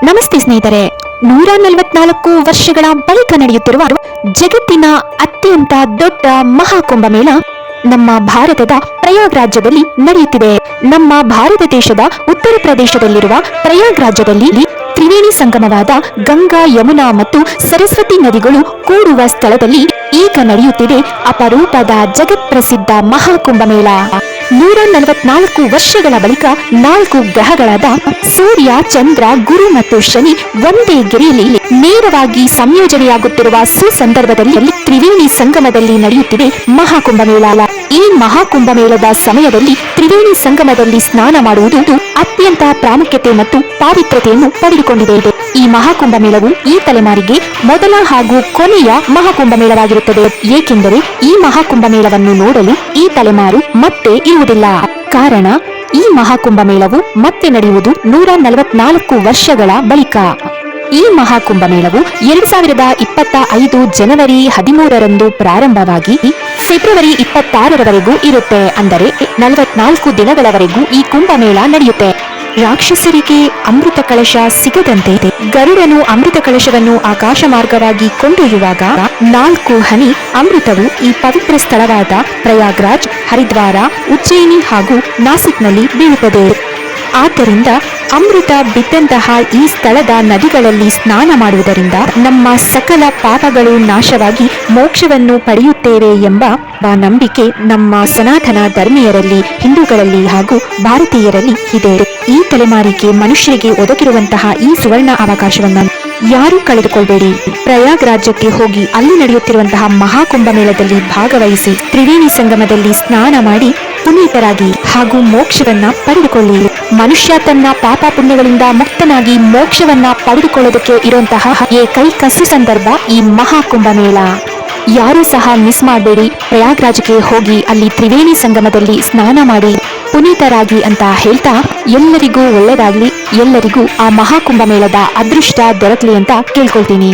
ನಮಸ್ತೆ ಸ್ನೇಹಿತರೆ, 144 ವರ್ಷಗಳ ಬಳಿಕ ನಡೆಯುತ್ತಿರುವ ಜಗತ್ತಿನ ಅತ್ಯಂತ ದೊಡ್ಡ ಮಹಾಕುಂಭಮೇಳ ನಮ್ಮ ಭಾರತದ ಪ್ರಯಾಗ್ ರಾಜ್ಯದಲ್ಲಿ ನಡೆಯುತ್ತಿದೆ. ನಮ್ಮ ಭಾರತ ದೇಶದ ಉತ್ತರ ಪ್ರದೇಶದಲ್ಲಿರುವ ಪ್ರಯಾಗ್ ರಾಜ್ಯದಲ್ಲಿ ತ್ರಿವೇಣಿ ಸಂಗಮವಾದ ಗಂಗಾ, ಯಮುನಾ ಮತ್ತು ಸರಸ್ವತಿ ನದಿಗಳು ಕೂಡುವ ಸ್ಥಳದಲ್ಲಿ ಈಗ ನಡೆಯುತ್ತಿದೆ ಅಪರೂಪದ ಜಗತ್ ಪ್ರಸಿದ್ಧ ಮಹಾಕುಂಭಮೇಳ. 144 ವರ್ಷಗಳ ಬಳಿಕ 4 ಗ್ರಹಗಳಾದ ಸೂರ್ಯ, ಚಂದ್ರ, ಗುರು ಮತ್ತು ಶನಿ ಒಂದೇ ಗೆರೆಯಲ್ಲಿ ನೇರವಾಗಿ ಸಂಯೋಜನೆಯಾಗುತ್ತಿರುವ ಸುಸಂದರ್ಭದಲ್ಲಿ ತ್ರಿವೇಣಿ ಸಂಗಮದಲ್ಲಿ ನಡೆಯುತ್ತಿದೆ ಮಹಾಕುಂಭಮೇಳ. ಈ ಮಹಾಕುಂಭಮೇಳದ ಸಮಯದಲ್ಲಿ ತ್ರಿವೇಣಿ ಸಂಗಮದಲ್ಲಿ ಸ್ನಾನ ಮಾಡುವುದು ಅತ್ಯಂತ ಪ್ರಾಮುಖ್ಯತೆ ಮತ್ತು ಪಾವಿತ್ರತೆಯನ್ನು ಪಡೆದುಕೊಂಡಿದೆ. ಈ ಮಹಾಕುಂಭಮೇಳವು ಈ ತಲೆಮಾರಿಗೆ ಮೊದಲ ಹಾಗೂ ಕೊನೆಯ ಮಹಾಕುಂಭಮೇಳವಾಗಿರುತ್ತದೆ. ಏಕೆಂದರೆ ಈ ಮಹಾಕುಂಭಮೇಳವನ್ನು ನೋಡಲು ಈ ತಲೆಮಾರು ಮತ್ತೆ ಇರುವುದಿಲ್ಲ. ಕಾರಣ, ಈ ಮಹಾಕುಂಭಮೇಳವು ಮತ್ತೆ ನಡೆಯುವುದು 144 ವರ್ಷಗಳ ಬಳಿಕ. ಈ ಮಹಾಕುಂಭಮೇಳವು 2025 ಜನವರಿ 13ರಂದು ಪ್ರಾರಂಭವಾಗಿ ಫೆಬ್ರವರಿ 26ರವರೆಗೂ ಇರುತ್ತೆ. ಅಂದರೆ 44 ದಿನಗಳವರೆಗೂ ಈ ಕುಂಭಮೇಳ ನಡೆಯುತ್ತೆ. ರಾಕ್ಷಸರಿಗೆ ಅಮೃತ ಕಳಶ ಸಿಗದಂತೆ ಗರುಡನು ಅಮೃತ ಕಳಶವನ್ನು ಆಕಾಶ ಮಾರ್ಗವಾಗಿ ಕೊಂಡೊಯ್ಯುವಾಗ 4 ಹನಿ ಅಮೃತವು ಈ ಪವಿತ್ರ ಸ್ಥಳವಾದ ಪ್ರಯಾಗ್ರಾಜ್, ಹರಿದ್ವಾರ, ಉಜ್ಜಯಿನಿ ಹಾಗೂ ನಾಸಿಕ್ನಲ್ಲಿ ಬೀಳುತ್ತದೆ. ಆದ್ದರಿಂದ ಅಮೃತ ಬಿದ್ದಂತಹ ಈ ಸ್ಥಳದ ನದಿಗಳಲ್ಲಿ ಸ್ನಾನ ಮಾಡುವುದರಿಂದ ನಮ್ಮ ಸಕಲ ಪಾಪಗಳು ನಾಶವಾಗಿ ಮೋಕ್ಷವನ್ನು ಪಡೆಯುತ್ತೇವೆ ಎಂಬ ನಂಬಿಕೆ ನಮ್ಮ ಸನಾತನ ಧರ್ಮೀಯರಲ್ಲಿ, ಹಿಂದೂಗಳಲ್ಲಿ ಹಾಗೂ ಭಾರತೀಯರಲ್ಲಿ ಇದೆ. ಈ ತಲೆಮಾರಿಗೆ ಮನುಷ್ಯರಿಗೆ ಒದಗಿರುವಂತಹ ಈ ಸುವರ್ಣ ಅವಕಾಶವನ್ನು ಯಾರೂ ಕಳೆದುಕೊಳ್ಳಬೇಡಿ. ಪ್ರಯಾಗ್ ರಾಜ್ಯಕ್ಕೆ ಹೋಗಿ ಅಲ್ಲಿ ನಡೆಯುತ್ತಿರುವಂತಹ ಮಹಾಕುಂಭಮೇಳದಲ್ಲಿ ಭಾಗವಹಿಸಿ ತ್ರಿವೇಣಿ ಸಂಗಮದಲ್ಲಿ ಸ್ನಾನ ಮಾಡಿ ಪುನೀತರಾಗಿ ಹಾಗೂ ಮೋಕ್ಷವನ್ನ ಪಡೆದುಕೊಳ್ಳಿ. ಮನುಷ್ಯ ತನ್ನ ಪಾಪ ಪುಣ್ಯಗಳಿಂದ ಮುಕ್ತನಾಗಿ ಮೋಕ್ಷವನ್ನ ಪಡೆದುಕೊಳ್ಳೋದಕ್ಕೆ ಇರುವಂತಹ ಏಕೈಕ ಸುಸಂದರ್ಭ ಈ ಮಹಾಕುಂಭಮೇಳ. ಯಾರೂ ಸಹ ಮಿಸ್ ಮಾಡಬೇಡಿ. ಪ್ರಯಾಗ್ರಾಜ್ಗೆ ಹೋಗಿ ಅಲ್ಲಿ ತ್ರಿವೇಣಿ ಸಂಗಮದಲ್ಲಿ ಸ್ನಾನ ಮಾಡಿ ಪುನೀತರಾಗಿ ಅಂತ ಹೇಳ್ತಾ, ಎಲ್ಲರಿಗೂ ಒಳ್ಳೆಯದಾಗ್ಲಿ, ಎಲ್ಲರಿಗೂ ಆ ಮಹಾಕುಂಭಮೇಳದ ಅದೃಷ್ಟ ದೊರಕಲಿ ಅಂತ ಕೇಳ್ಕೊಳ್ತೀನಿ.